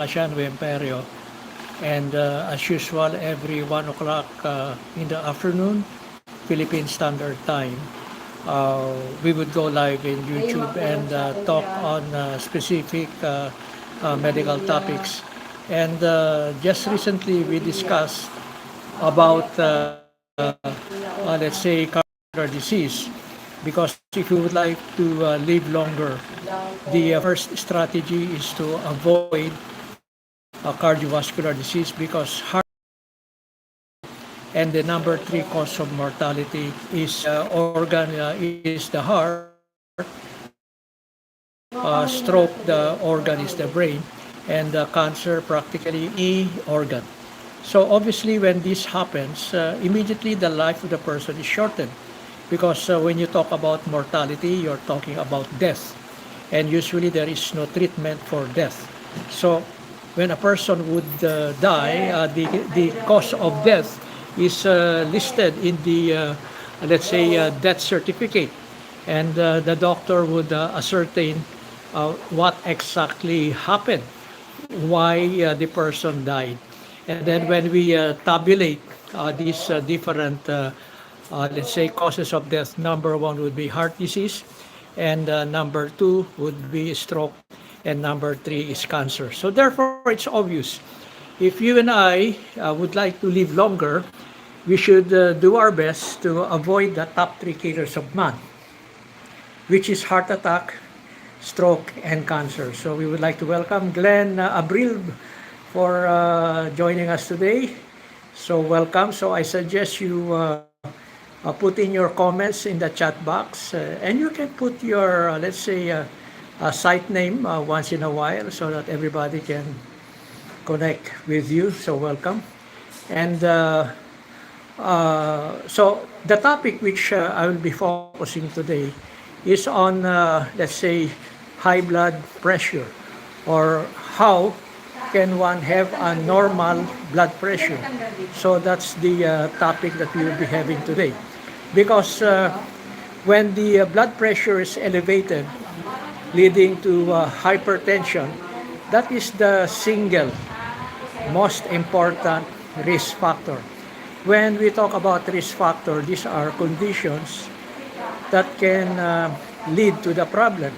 Arle Imperio. And as usual, every 1 o'clock in the afternoon, Philippine Standard Time, we would go live in YouTube and talk on specific medical topics. And just recently, we discussed about, let's say, cardiovascular disease. Because if you would like to live longer, the first strategy is to avoid cardiovascular disease because heart and the number 3 cause of mortality is organ is the heart, stroke the organ is the brain, and cancer practically organ. So obviously when this happens, immediately the life of the person is shortened because when you talk about mortality, you're talking about death. And usually there is no treatment for death. So when a person would die, the cause of death is listed in the, let's say, death certificate. And the doctor would ascertain what exactly happened, why the person died. And then when we tabulate these different, let's say, causes of death, number 1 would be heart disease, and number 2 would be stroke, and number 3 is cancer. So therefore, it's obvious. If you and I would like to live longer, we should do our best to avoid the top 3 killers of man, which is heart attack, stroke, and cancer. So we would like to welcome Glenn Abril for joining us today. So welcome. So I suggest you put in your comments in the chat box, and you can put your, let's say, site name once in a while so that everybody can connect with you. So welcome. And so the topic which I will be focusing today is on, let's say, high blood pressure, or how can one have a normal blood pressure. So that's the topic that we will be having today. Because when the blood pressure is elevated, leading to hypertension, that is the single most important risk factor. When we talk about risk factor, these are conditions that can lead to the problem.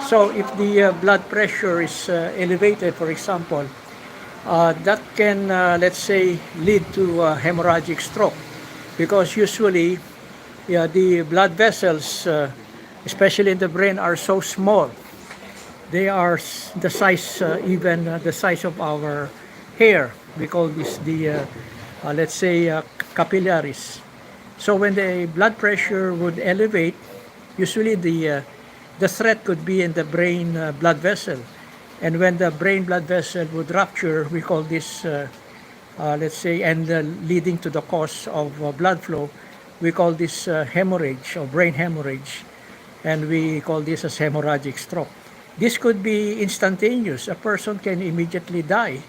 So if the blood pressure is elevated, for example, that can, let's say, lead to hemorrhagic stroke, because usually the blood vessels, especially in the brain, are so small. They are the size, even the size of our hair. We call this the, let's say, capillaries. So when the blood pressure would elevate, usually the threat could be in the brain blood vessel. And when the brain blood vessel would rupture, we call this, let's say, and leading to the cause of blood flow, we call this hemorrhage or brain hemorrhage. And we call this as hemorrhagic stroke. This could be instantaneous. A person can immediately die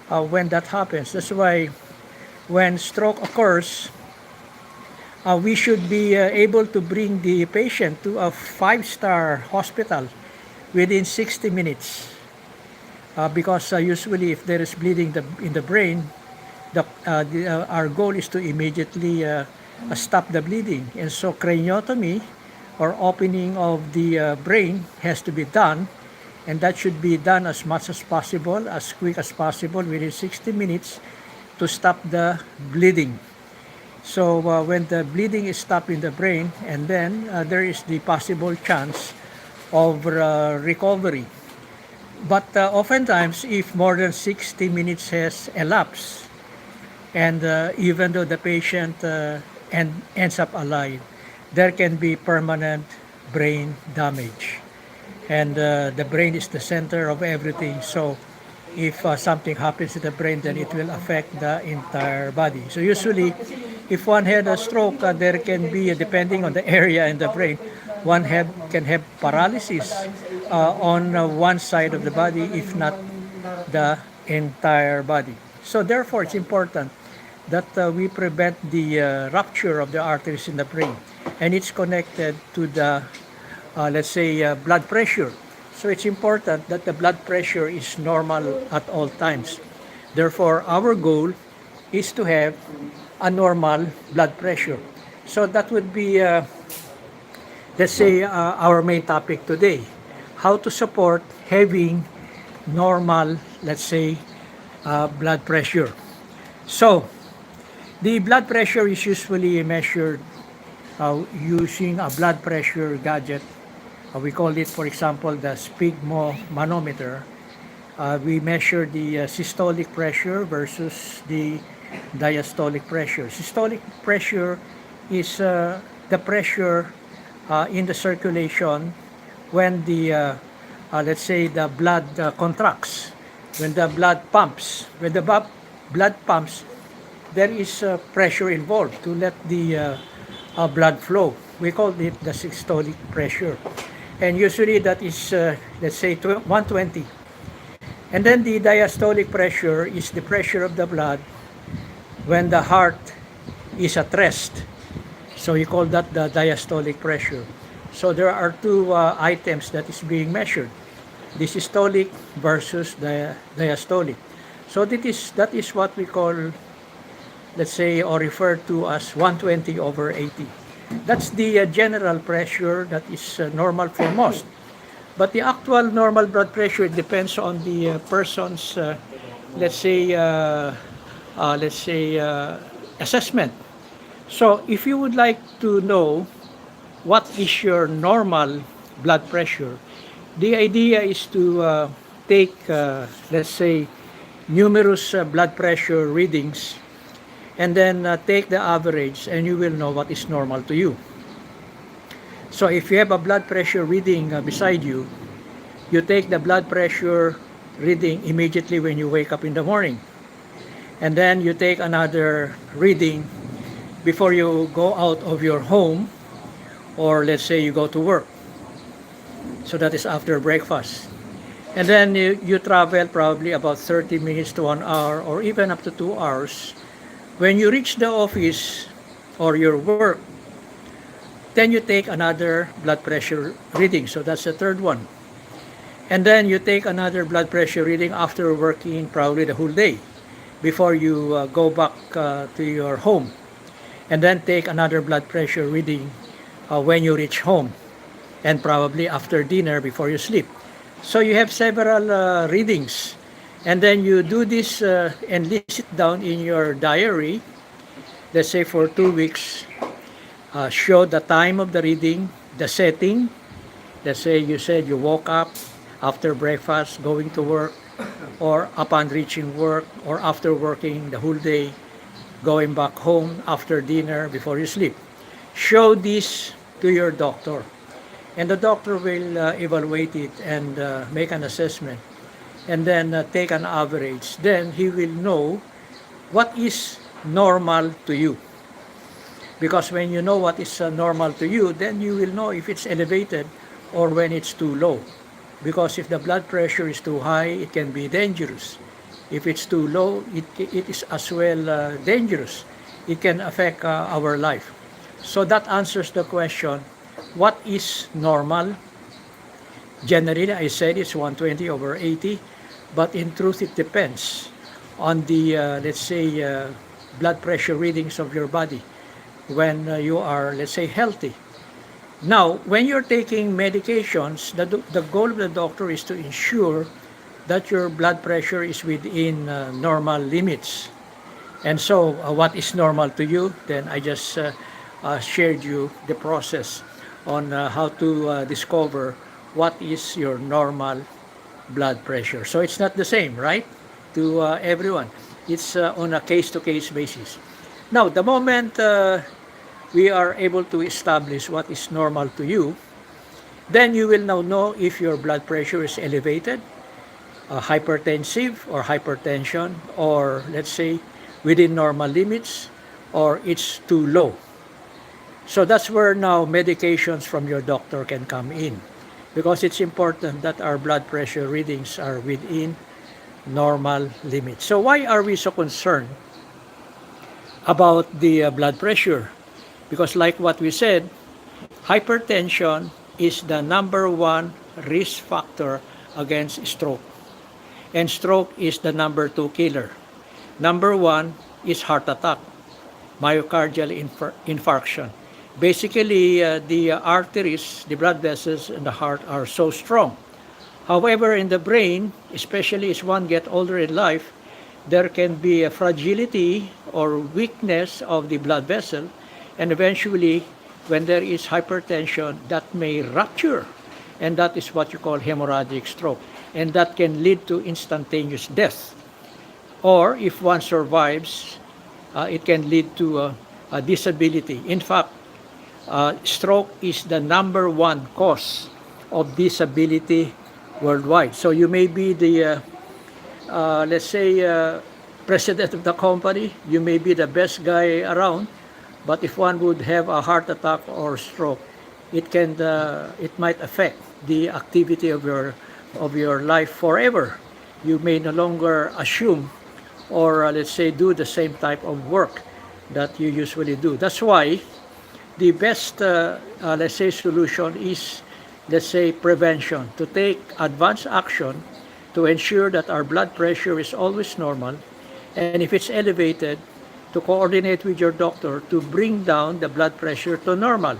when that happens. That's why when stroke occurs, we should be able to bring the patient to a 5-star hospital within 60 minutes. Because usually if there is bleeding in the brain, our goal is to immediately stop the bleeding. And so craniotomy, or opening of the brain, has to be done, and that should be done as much as possible, as quick as possible, within 60 minutes to stop the bleeding. So when the bleeding is stopped in the brain, and then there is the possible chance of recovery. But oftentimes, if more than 60 minutes has elapsed, and even though the patient ends up alive, there can be permanent brain damage. And the brain is the center of everything. So if something happens to the brain, then it will affect the entire body. So usually, if one had a stroke, there can be, depending on the area in the brain, one can have paralysis on one side of the body, if not the entire body. So therefore, it's important that we prevent the rupture of the arteries in the brain. And it's connected to the, let's say, blood pressure. So it's important that the blood pressure is normal at all times. Therefore, our goal is to have a normal blood pressure. So that would be, let's say, our main topic today. How to support having normal, let's say, blood pressure. So, the blood pressure is usually measured using a blood pressure gadget. We call it, for example, the sphygmomanometer. We measure the systolic pressure versus the diastolic pressure. Systolic pressure is the pressure in the circulation when the, let's say, the blood contracts, when the blood pumps. When the blood pumps, there is pressure involved to let the blood flow. We call it the systolic pressure. And usually that is, let's say, 120. And then the diastolic pressure is the pressure of the blood when the heart is at rest. So you call that the diastolic pressure. So there are two items that is being measured, the systolic versus the diastolic. So that is what we call, let's say, or refer to as 120 over 80. That's the general pressure that is normal for most. But the actual normal blood pressure depends on the person's, let's say, assessment. So if you would like to know what is your normal blood pressure, the idea is to take, let's say, numerous blood pressure readings and then take the average, and you will know what is normal to you. So if you have a blood pressure reading beside you, you take the blood pressure reading immediately when you wake up in the morning. And then you take another reading before you go out of your home, or let's say you go to work. So that is after breakfast. And then you travel probably about 30 minutes to 1 hour or even up to 2 hours. When you reach the office or your work, then you take another blood pressure reading. So that's the third one. And then you take another blood pressure reading after working probably the whole day before you go back to your home. And then take another blood pressure reading when you reach home, and probably after dinner before you sleep. So you have several readings. And then you do this and list it down in your diary, let's say for 2 weeks. Show the time of the reading, the setting. Let's say you said you woke up after breakfast, going to work, or upon reaching work, or after working the whole day, going back home after dinner before you sleep. Show this to your doctor, and the doctor will evaluate it and make an assessment, and then take an average. Then he will know what is normal to you. Because when you know what is normal to you, then you will know if it's elevated or when it's too low. Because if the blood pressure is too high, it can be dangerous. If it's too low, it is as well dangerous. It can affect our life. So that answers the question, what is normal? Generally, I said it's 120 over 80, but in truth, it depends on the, let's say, blood pressure readings of your body when you are, let's say, healthy. Now, when you're taking medications, the goal of the doctor is to ensure that your blood pressure is within normal limits. And so, what is normal to you? Then I just shared you the process on how to discover what is your normal blood pressure. So it's not the same, right, to everyone. It's on a case-to-case basis. Now, the moment we are able to establish what is normal to you, then you will now know if your blood pressure is elevated, hypertensive or hypertension, or let's say within normal limits, or it's too low. So that's where now medications from your doctor can come in, because it's important that our blood pressure readings are within normal limits. So why are we so concerned about the blood pressure? Because like what we said, hypertension is the number one risk factor against stroke. And stroke is the number 2 killer. Number 1 is heart attack, myocardial infarction. Basically, the arteries, the blood vessels in the heart are so strong. However, in the brain, especially as one gets older in life, there can be a fragility or weakness of the blood vessel, and eventually, when there is hypertension, that may rupture, and that is what you call hemorrhagic stroke, and that can lead to instantaneous death. Or if one survives, it can lead to a disability. In fact, stroke is the number 1 cause of disability worldwide. So you may be the, let's say, president of the company, you may be the best guy around, but if one would have a heart attack or stroke, it might affect the activity of your life forever. You may no longer assume or let's say do the same type of work that you usually do. That's why the best let's say solution is, let's say, prevention, to take advanced action to ensure that our blood pressure is always normal, and if it's elevated, to coordinate with your doctor to bring down the blood pressure to normal.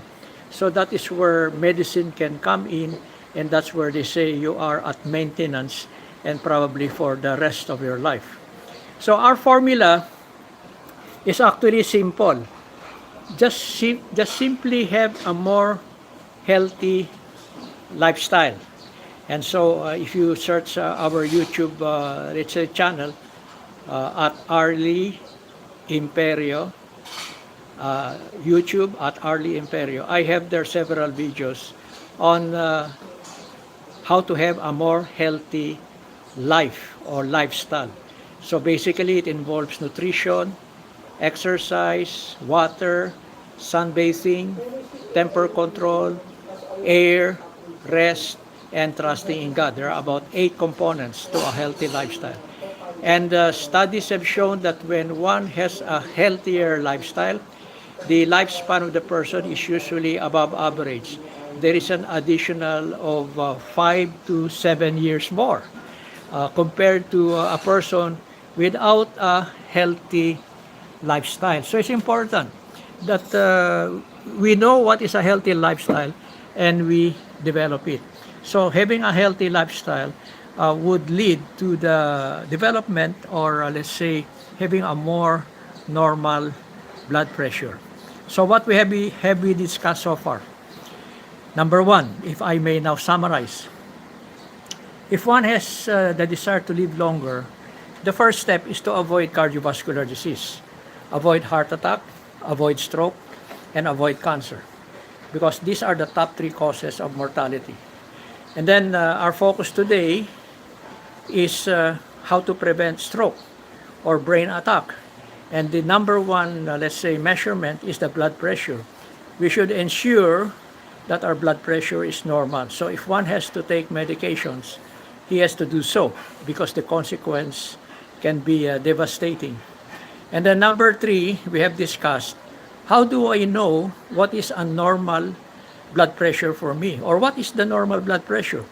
So that is where medicine can come in, and that's where they say you are at maintenance and probably for the rest of your life. So our formula is actually simple. Just simply have a more healthy lifestyle. And so if you search our YouTube let's say channel at Arle Imperio, YouTube at Arle Imperio, I have there several videos on how to have a more healthy life or lifestyle. So basically it involves nutrition, exercise, water, sunbathing, temper control, air, rest, and trusting in God. There are about 8 components to a healthy lifestyle. And studies have shown that when one has a healthier lifestyle, the lifespan of the person is usually above average. There is an additional of 5 to 7 years more compared to a person without a healthy lifestyle. So it's important that we know what is a healthy lifestyle and we develop it. So having a healthy lifestyle would lead to the development or let's say having a more normal blood pressure. So what have we discussed so far? Number 1, if I may now summarize. If one has the desire to live longer, the first step is to avoid cardiovascular disease, avoid heart attack, avoid stroke, and avoid cancer, because these are the top 3 causes of mortality. And then our focus today is how to prevent stroke or brain attack. And the number 1, let's say, measurement is the blood pressure. We should ensure that our blood pressure is normal. So if one has to take medications, he has to do so because the consequence can be devastating. And then number 3, we have discussed, how do I know what is a normal blood pressure for me, or what is the normal blood pressure?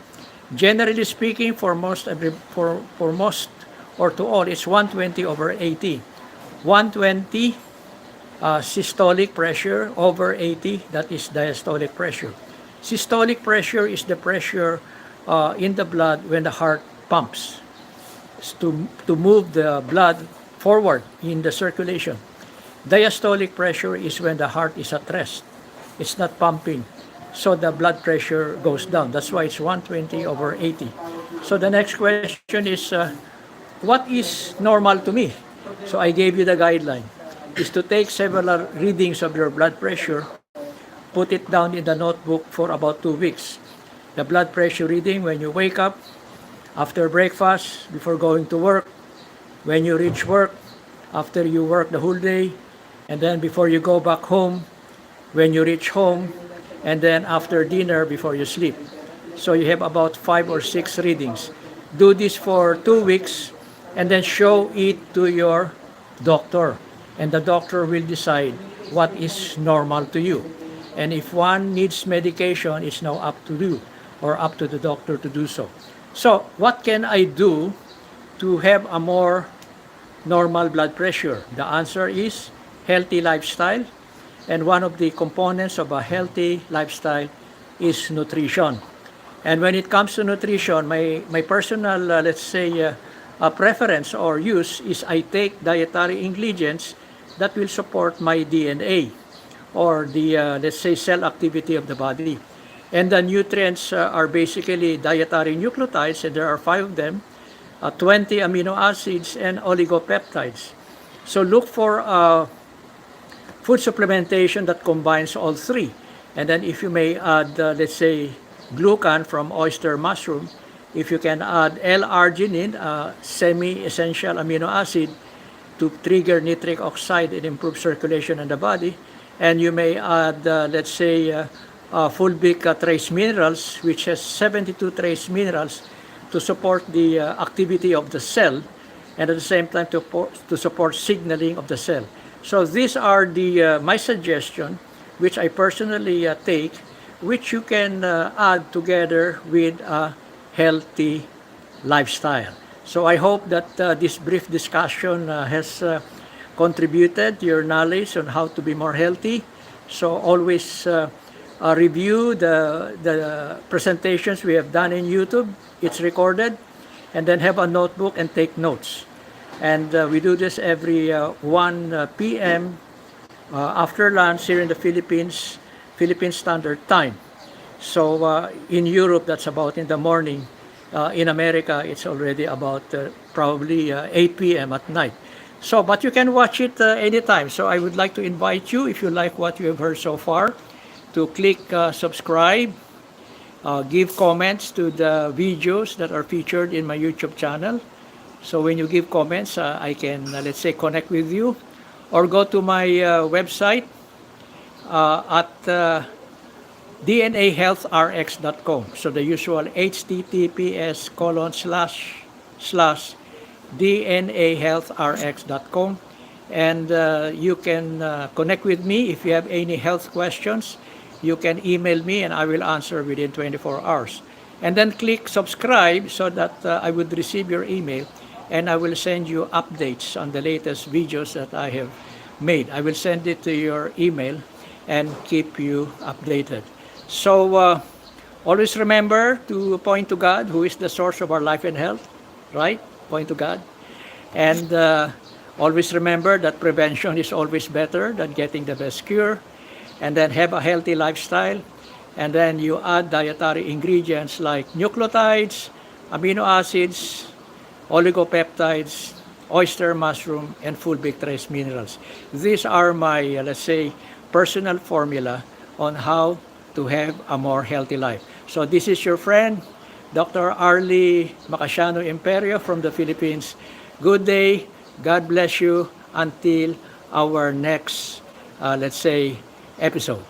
Generally speaking, for most or to all, it's 120/80. 120 systolic pressure over 80, that is diastolic pressure. Systolic pressure is the pressure in the blood when the heart pumps to move the blood forward in the circulation. Diastolic pressure is when the heart is at rest. It's not pumping. So the blood pressure goes down. That's why it's 120/80. So the next question is, what is normal to me? So I gave you the guideline, is to take several readings of your blood pressure, put it down in the notebook for about 2 weeks. The blood pressure reading when you wake up, after breakfast, before going to work, when you reach work, after you work the whole day, and then before you go back home, when you reach home, and then after dinner before you sleep. So you have about 5 or 6 readings. Do this for 2 weeks and then show it to your doctor. And the doctor will decide what is normal to you. And if one needs medication, it's now up to you or up to the doctor to do so. So, what can I do to have a more normal blood pressure? The answer is healthy lifestyle. And one of the components of a healthy lifestyle is nutrition. And when it comes to nutrition, my personal, let's say, preference or use is I take dietary ingredients that will support my DNA or the, let's say, cell activity of the body. And the nutrients are basically dietary nucleotides, and there are 5 of them, 20 amino acids, and oligopeptides. So look for food supplementation that combines all 3. And then if you may add, let's say, glucan from oyster mushroom, if you can add L-arginine, a semi-essential amino acid, to trigger nitric oxide and improve circulation in the body. And you may add, let's say, fulvic trace minerals, which has 72 trace minerals to support the activity of the cell, and at the same time to support signaling of the cell. So these are the my suggestion, which I personally take, which you can add together with a healthy lifestyle. So I hope that this brief discussion has contributed to your knowledge on how to be more healthy. So always review the presentations we have done in YouTube. It's recorded. And then have a notebook and take notes. And we do this every 1 p.m. After lunch here in the Philippines, Philippine Standard Time. So in Europe, that's about in the morning. In America, it's already about probably 8 p.m. at night. So, but you can watch it anytime. So I would like to invite you, if you like what you have heard so far, to click subscribe, give comments to the videos that are featured in my YouTube channel. So when you give comments, I can, let's say, connect with you. Or go to my website at dnahealthrx.com. So the usual https://dnahealthrx.com. And you can connect with me if you have any health questions. You can email me and I will answer within 24 hours. And then click subscribe so that I would receive your email and I will send you updates on the latest videos that I have made. I will send it to your email and keep you updated. So always remember to point to God, who is the source of our life and health, right? Point to God. And always remember that prevention is always better than getting the best cure. And then have a healthy lifestyle. And then you add dietary ingredients like nucleotides, amino acids, oligopeptides, oyster mushroom, and fulvic trace minerals. These are my, let's say, personal formula on how to have a more healthy life. So this is your friend, Dr. Arle Imperio from the Philippines. Good day. God bless you until our next, let's say, episode.